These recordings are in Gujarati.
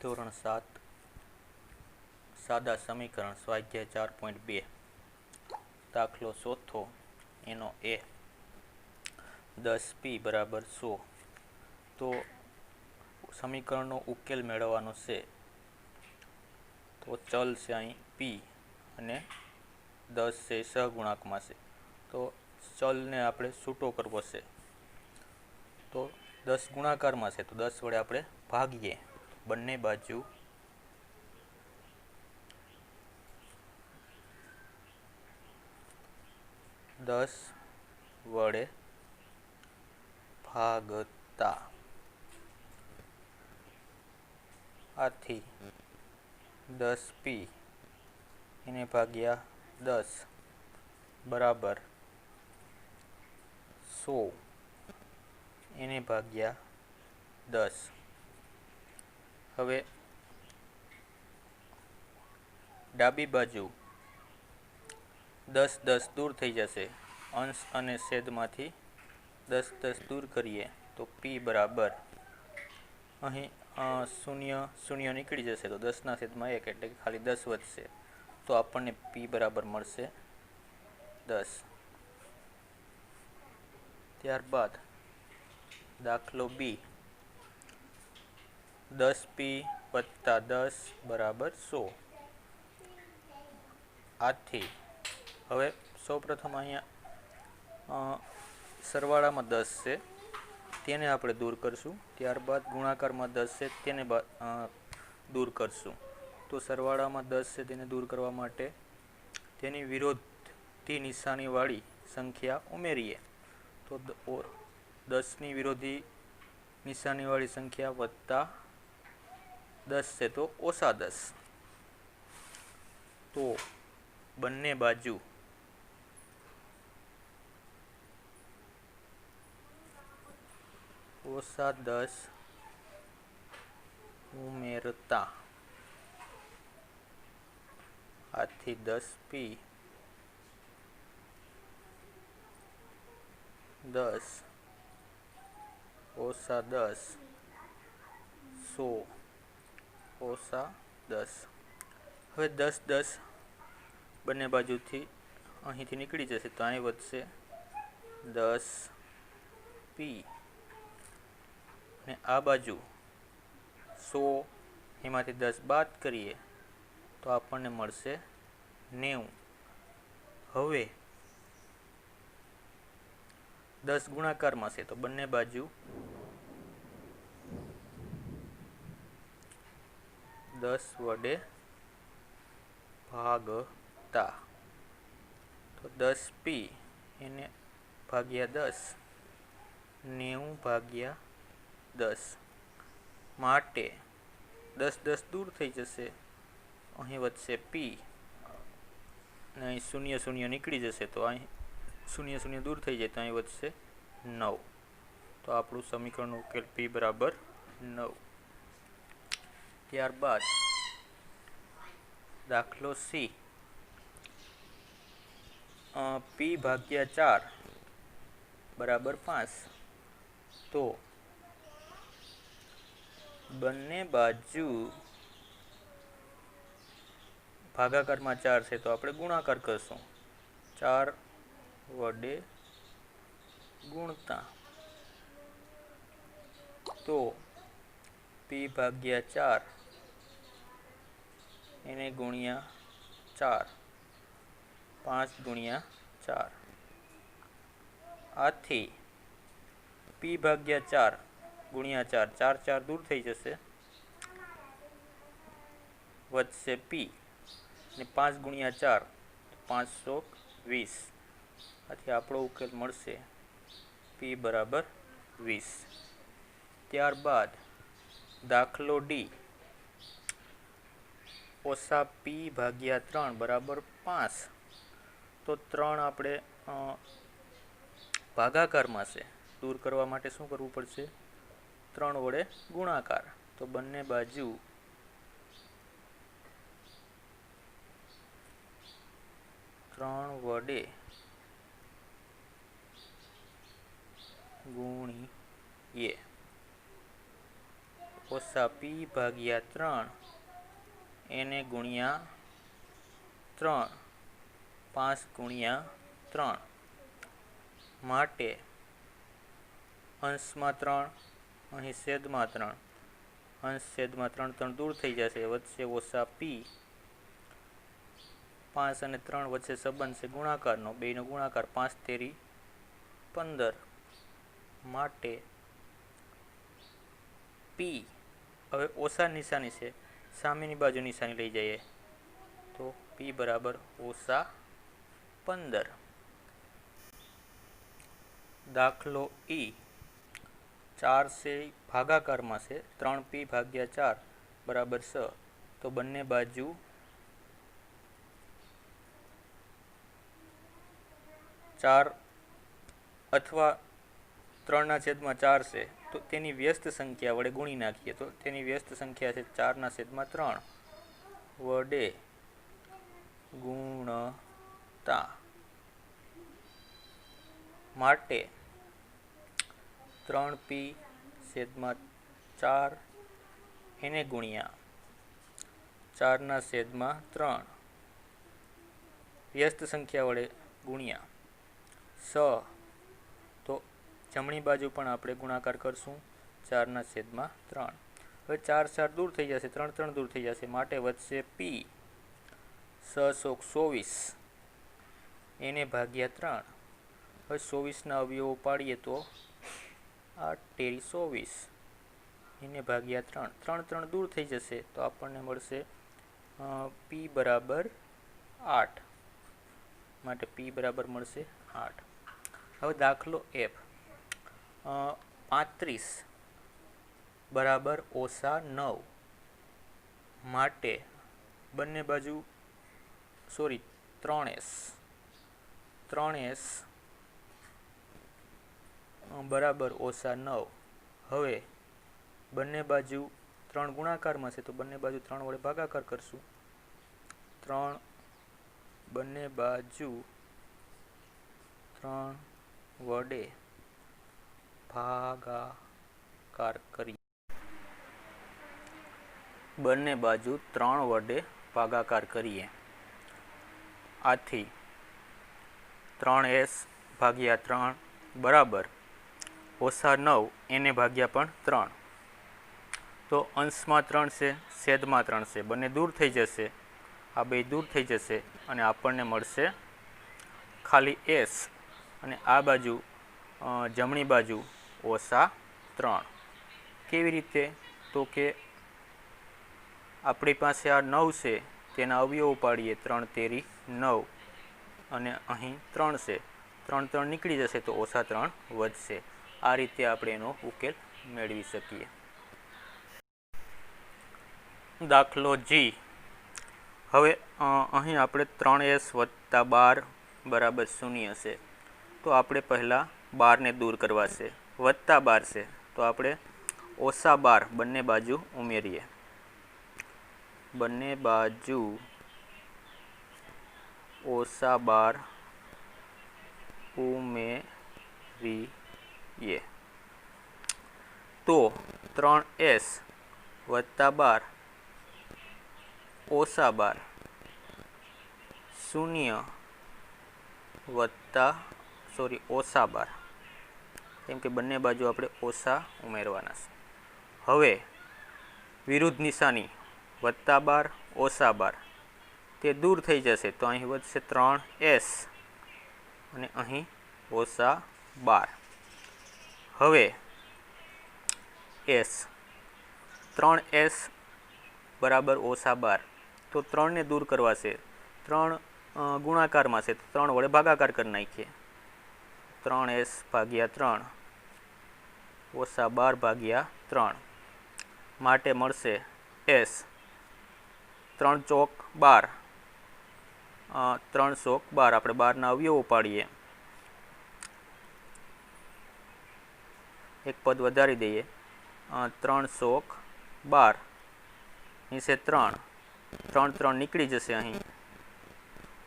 ધોરણ 7 સાદા સમીકરણ સ્વાધ્યાય 4.2 દાખલો ચોથો એનો એ 10p બરાબર 100. તો સમીકરણનો ઉકેલ મેળવવાનો છે. તો ચલ છે અહીં p અને 10 છે સહગુણાંકમાં છે. તો ચલને આપણે છૂટો કરવો છે. તો 10 ગુણાકારમાં છે તો 10 વડે આપણે ભાગીએ. બંને બાજુ 10 વડે ભાગતા આથી 10p એને ભાગ્યા 10 બરાબર 100 એને ભાગ્યા 10. હવે ડાબી બાજુ 10 10 દૂર થઈ જશે. અંશ અને છેદમાંથી 10 10 દૂર કરીએ તો p બરાબર અહીં શૂન્ય શૂન્ય નીકળી જશે તો 10 ના છેદમાં 1 એટલે કે ખાલી 10 વધશે. તો આપણને p બરાબર મળશે 10. ત્યારબાદ દાખલો b 10p વત્તા 10 બરાબર 100. આથી હવે સૌપ્રથમ અહીંયા સરવાળામાં 10 છે તેને આપણે દૂર કરશું. ત્યારબાદ ગુણાકારમાં 10 છે તેને દૂર કરશું. તો સરવાળામાં 10 છે તેને દૂર કરવા માટે તેની વિરોધી નિશાનીવાળી સંખ્યા ઉમેરીએ. તો 10ની વિરોધી નિશાનીવાળી સંખ્યા વત્તા 10 છે તો ઓછા 10. તો બંને બાજુ ઓછા 10 ઉમેરતા આથી 10p 10 ઓછા 10 100 ઓછા 10. હવે 10 10 બંને બાજુથી અહીંથી નીકળી જશે તો અહીં વધશે 10p અને આ બાજુ 100 એમાંથી 10 બાદ કરીએ તો આપણને મળશે 90. હવે 10 ગુણાકારમાં છે તો બંને બાજુ 10 વડે ભાગતા તો 10p એને ભાગ્યા 10 90 ભાગ્યા 10 માટે 10 10 દૂર થઈ જશે. અહીં વધશે p અને અહીં શૂન્ય શૂન્ય નીકળી જશે તો અહીં શૂન્ય શૂન્ય દૂર થઈ જાય તો અહીં વધશે 9. તો આપણું સમીકરણનો ઉકેલ p બરાબર 9. ત્યારબાદ દાખલો c p ભાગ્યા 4 બરાબર 5. તો બંને બાજુ ભાગાકારમાં 4 છે તો આપણે ગુણાકાર કરશું. 4 વડે ગુણતા તો p ભાગ્યા 4 એને ગુણ્યા 4 5 ગુણ્યા 4 આથી p ભાગ્યા 4 ગુણ્યા 4 4 4 દૂર થઈ જશે વધશે p અને 5 ગુણ્યા 4 520. આથી આપણો ઉકેલ મળશે p બરાબર 20. ત્યારબાદ દાખલો d ઓછા p ભાગ્યા 3 બરાબર 5. તો 3 આપણે ભાગાકારમાં છે દૂર કરવા માટે શું કરવું પડશે? 3 વડે ગુણાકાર. તો બંને બાજુ 3 વડે ગુણીએ ઓછા પી ભાગ્યા 3 એને ગુણ્યા 3 5 ગુણ્યા 3 માટે અંશમાં 3 અહીં છેદમાં 3 અંશ છેદમાં 3 3 દૂર થઈ જશે, વધશે ઓછા પી 5 અને 3 વચ્ચે સંબંધ છે ગુણાકારનો, બેનો ગુણાકાર 5 તેરી 15 માટે પી, હવે ઓછા નિશાની છે, સામેની બાજુ નિશાની લઈ જઈએ તો પી બરાબર ઓછા 15. દાખલો ઈ 4 છે ભાગાકારમાં છે, 3p ભાગ્યા 4 બરાબર 6, તો બંને બાજુ 4 અથવા 3/4 છે, તો તેની વ્યસ્ત સંખ્યા વડે ગુણી નાખીએ તો તેની વ્યસ્ત સંખ્યા છે 4/3 વડે ગુણતા માટે 3p/4 એને ગુણ્યા 4/3 વ્યસ્ત સંખ્યા વડે ગુણ્યા 6, તો જમણી બાજુ પણ આપણે ગુણાકાર કરશું 4/3. હવે 4 4 દૂર થઈ જશે, 3 3 દૂર થઈ જશે, માટે વધશે પી 624 એને ભાગ્યા 3. હવે 24ના અવયવો પાડીએ તો 8 તેરી 24 એને ભાગ્યા 3 3 3 દૂર થઈ જશે, તો આપણને મળશે પી બરાબર 8, માટે પી બરાબર મળશે 8. હવે દાખલો એફ 35 બરાબર ઓછા 9 માટે બંને બાજુ 3s બરાબર ઓછા 9. હવે બંને બાજુ 3 ગુણાકારમાં છે, તો બંને બાજુ 3 વડે ભાગાકાર કરશું, 3 બંને બાજુ 3 વડે ભાગાકાર કરીએ, બંને બાજુ 3 વડે ભાગાકાર કરીએ, આથી 3s ભાગ્યા 3 બરાબર ઓછા 9 એને ભાગ્યા પણ 3. તો અંશમાં 3 છે, છેદમાં 3 છે, બંને દૂર થઈ જશે, આ બે દૂર થઈ જશે અને આપણને મળશે ખાલી s, અને આ બાજુ જમણી બાજુ ઓછા 3. કેવી રીતે? તો કે આપણી પાસે આ 9 છે, તેના અવયવો પાડીએ 3 તેરી 9 અને અહીં 3 છે, 3 3 નીકળી જશે તો ઓછા 3 વધશે. આ રીતે આપણે એનો ઉકેલ મેળવી શકીએ. દાખલો જી. હવે અહીં આપણે 3s વત્તા 12 બરાબર 0 છે, તો આપણે પહેલાં 12ને દૂર કરવા છે, વત્તા 12 છે, તો આપણે ઓછા 12 બંને બાજુ ઉમેરીએ, બંને બાજુ ઓછા 12 ઉમેરીએ તો 3s વત્તા 12 ઓછા 12 ઓછા 12, કેમ કે બંને બાજુ આપણે ઓછા ઉમેરવાના છે. હવે વિરુદ્ધ નિશાની વત્તા 12 ઓછા 12 તે દૂર થઈ જશે, તો અહીં વધશે 3s અને અહીં ઓછા 12. હવે s 3s બરાબર ઓછા 12, તો 3ને દૂર કરવા છે, 3 ગુણાકારમાં છે, તો 3 વડે ભાગાકાર કરી નાખીએ, 3s ભાગ્યા 3 ઓછા 12 ભાગ્યા 3 માટે મળશે s 3 ચોક 12, 3 ચોક 12, આપણે 12ના અવયવો પાડીએ, એક પદ વધારી દઈએ, 3 ચોક 12 નીચે 3 3 નીકળી જશે અહીં,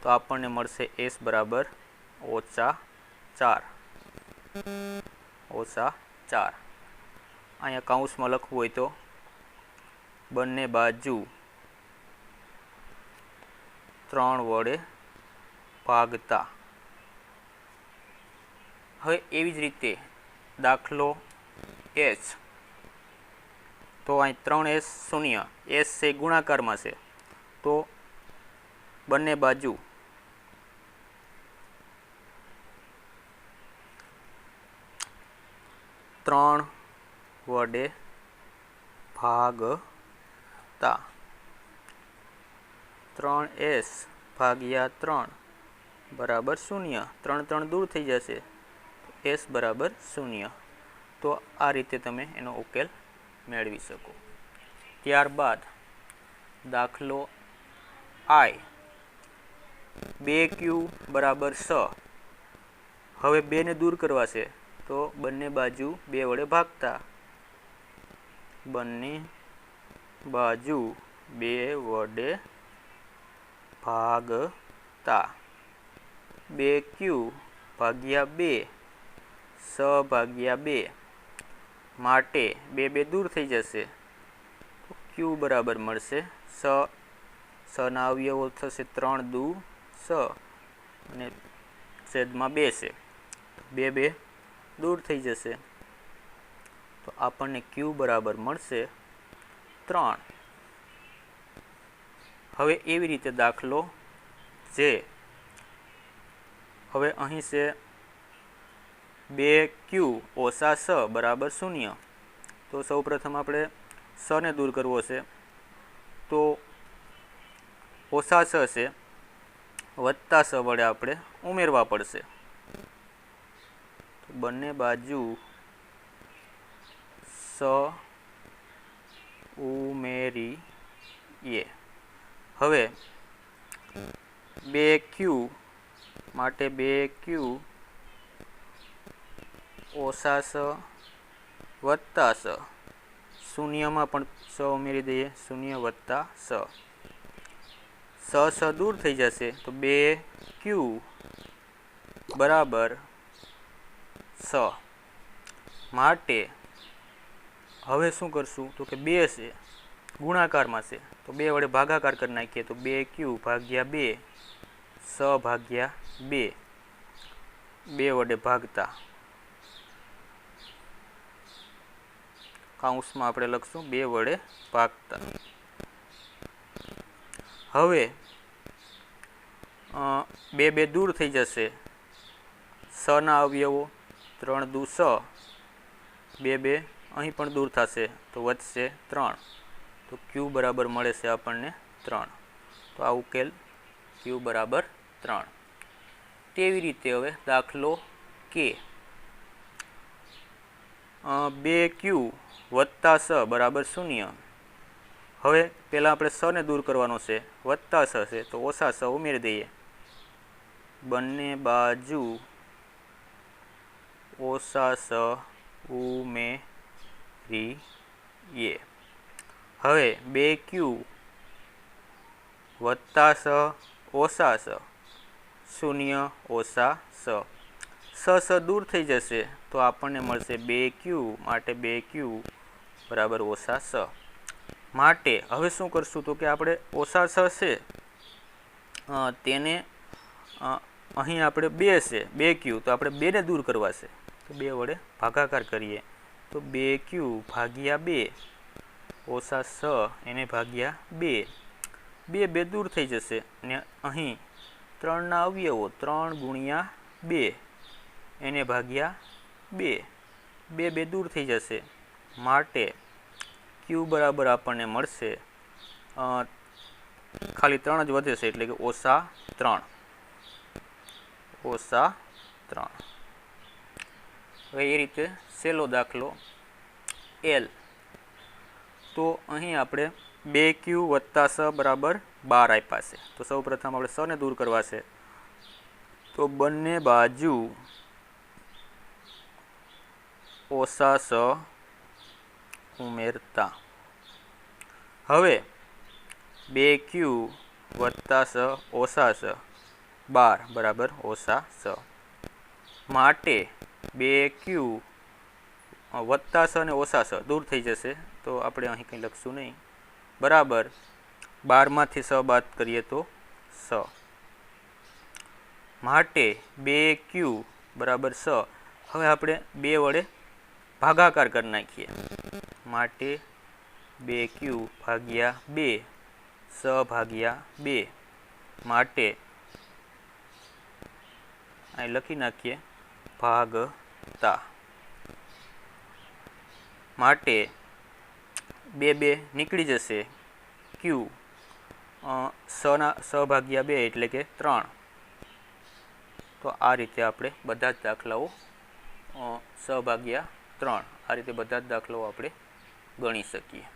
તો આપણને મળશે s બરાબર ઓછા 4. અહીંયા કૌંસમાં લખવું હોય તો બંને બાજુ 3 વડે ભાગતા. હવે એવી જ રીતે દાખલો એચ, તો અહીં 3s શૂન્ય, એસ છે ગુણાકારમાં છે, તો બંને બાજુ 3 વડે ભાગતા. 3s ભાગ્યા 3 બરાબર 0. 3 3 દૂર થઈ જશે, s બરાબર 0. તો આ રીતે તમે એનો ઉકેલ મેળવી શકો. ત્યારબાદ દાખલો આઈ, 2q બરાબર 6. હવે 2 ને દૂર કરવા છે, તો બંને બાજુ 2 વડે ભાગતા. બંને બાજુ 2 વડે ભાગતા. 2q ભાગ્યા 2, 6 ભાગ્યા 2, માટે 2 2 દૂર થઈ જશે, તો q બરાબર મળશે 6 ના અવયવો થશે 3 દુ 6 અને છેદમાં 2 છે, 2 2 દૂર થઈ જશે, તો આપણને q બરાબર મળશે 3. હવે એવી રીતે દાખલો જે, હવે અહીં છે 2q ઓછા 6 બરાબર 0. તો સૌ પ્રથમ આપણે 6 ને દૂર કરવો છે, તો ઓછા 6 છે, વત્તા 6 વડે આપણે ઉમેરવા પડશે. તો બંને બાજુ 6 ઉમેરીએ. હવે 2q માટે 2q ઓછા 6 વત્તા 6, શૂન્યમાં પણ 6 ઉમેરી દઈએ, 0 વત્તા 6, 6 6 દૂર થઈ જશે, તો 2q બરાબર 6. માટે હવે શું કરશું, તો કે 2 છે ગુણાકારમાં છે, તો 2 વડે ભાગાકાર કરી નાખીએ, તો 2q ભાગ્યા 2, 6 ભાગ્યા 2, 2 વડે ભાગતા. કૌંસમાં આપણે લખશું 2 વડે ભાગતા. હવે 2 2 દૂર થઈ જશે, 6 ના અવયવો 3 દુ 6, 2 2 અહીં પણ દૂર થશે, તો વધશે 3, તો q બરાબર મળે છે આપણને 3. તો આ ઉકેલ q બરાબર 3. તેવી રીતે હવે દાખલો કે, 2q વત્તા 6 બરાબર 0. હવે પહેલાં આપણે 6 ને દૂર કરવાનો છે, વત્તા 6 છે, તો ઓછા 6 ઉમેરી દઈએ. બંને બાજુ ઓછા 6 ઉમેરીએ. હવે 2q વત્તા 6 ઓછા 6, 0 ઓછા 6, 6 6 દૂર થઈ જશે, તો આપણને મળશે 2q, માટે 2q બરાબર ઓછા 6. માટે હવે શું કરશું, તો કે આપણે ઓછા 6 છે તેને અહીં આપણે 2 છે 2q, તો આપણે 2 ને દૂર કરવા છે, તો 2 વડે ભાગાકાર કરીએ, તો 2q ભાગ્યા 2 ઓછા 6 એને ભાગ્યા 2, 2 2 દૂર થઈ જશે, અને અહીં 3 ના અવયવો 3 ગુણ્યા 2 એને ભાગ્યા 2, 2 2 દૂર થઈ જશે, માટે q બરાબર આપણને મળશે ખાલી 3 જ વધે છે, એટલે કે ઓછા 3. હવે એ રીતે છેલ્લો દાખલો L, તો અહીં આપણે 2q વત્તા 6 બરાબર 12 આપ્યા છે, તો સૌ પ્રથમ આપણે 6 ને દૂર કરવા છે, તો બંને બાજુ ઓછા 6 ઉમેરતા. હવે 2q વત્તા 6 ઓછા 6 12 બરાબર ઓછા 6. માટે 2q વત્તા 6 ને ઓછા 6 દૂર થઈ જશે, તો આપણે અહીં કંઈ લખશું નહીં, બરાબર 12માંથી 6 બાદ કરીએ તો 6 માટે 2q બરાબર 6. હવે આપણે 2 વડે ભાગાકાર કરી નાખીએ માટે 2q ભાગ્યા 2 6 ભાગ્યા 2 માટે અહીં લખી નાખીએ ભાગતા માટે 2 નીકળી જશે q 6 ભાગ્યા 2 એટલે કે 3. તો આ રીતે આપણે બધા જ દાખલાઓ 6 ભાગ્યા 3 આ રીતે બધા જ દાખલાઓ આપણે ગણી શકીએ.